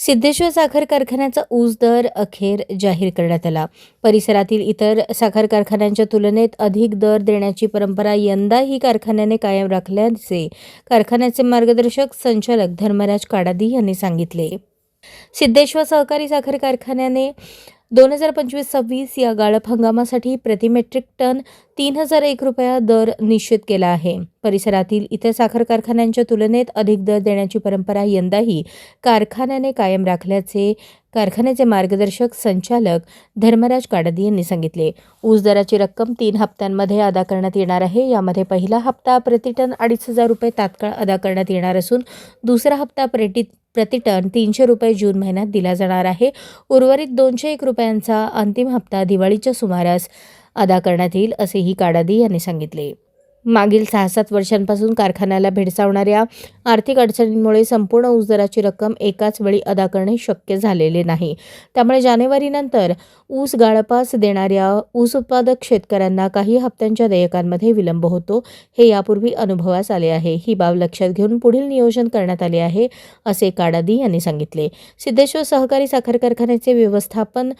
सिद्धेश्वर साखर कारखान्याचा ऊस दर अखेर जाहीर करण्यात आला. परिसरातील इतर साखर कारखान्यांच्या तुलनेत अधिक दर देण्याची परंपरा यंदाही कारखान्याने कायम राखल्याचे कारखान्याचे मार्गदर्शक संचालक धर्मराज काडादी यांनी सांगितले. सिद्धेश्वर सहकारी साखर कारखान्याने 2025-26 या गाळप हंगामासाठी प्रति मेट्रिक टन 3001 रुपया दर निश्चित केला आहे. परिसरातील इतर साखर कारखान्यांच्या तुलनेत अधिक दर देण्याची परंपरा यंदाही कारखान्याने कायम राखल्याचे कारखान्याचे मार्गदर्शक संचालक धर्मराज काडादी यांनी सांगितले. ऊस दराची रक्कम 3 हप्त्यांमध्ये अदा करण्यात येणार आहे. यामध्ये पहिला हप्ता प्रति टन 2,500 रुपये तात्काळ अदा करण्यात येणार असून दुसरा हप्ता प्रति टन 300 रुपये जून महिन्यात दिला जाणार आहे. उर्वरित 201 रुपयांचा अंतिम हप्ता दिवाळीच्या सुमारास अदा करण्यात येईल असेही काडादी यांनी सांगितले. मागील 6-7 वर्षांपासून कारखान्याला भेडसावणाऱ्या आर्थिक अडचणींमुळे संपूर्ण ऊस दराची रक्कम एकाच वेळी अदा करणे शक्य झालेले नाही. त्यामुळे जानेवारीनंतर ऊस गाळपास देणाऱ्या ऊस उत्पादक शेतकऱ्यांना काही हप्त्यांच्या देयकांमध्ये विलंब होतो. हे यापूर्वी अनुभवास आले आहे. ही बाब लक्षात घेऊन पुढील नियोजन करण्यात आले आहे असे काडादी यांनी सांगितले. सिद्धेश्वर सहकारी साखर कारखान्याचे व्यवस्थापन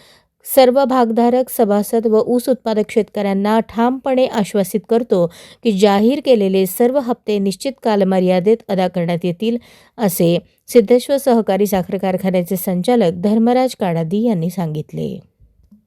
सर्व भागधारक, सभासद व ऊस उत्पादक शेतकऱ्यांना ठामपणे आश्वासित करतो की जाहीर केलेले सर्व हप्ते निश्चित कालमर्यादेत अदा करण्यात येतील असे सिद्धेश्वर सहकारी साखर कारखान्याचे संचालक धर्मराज काडादी यांनी सांगितले.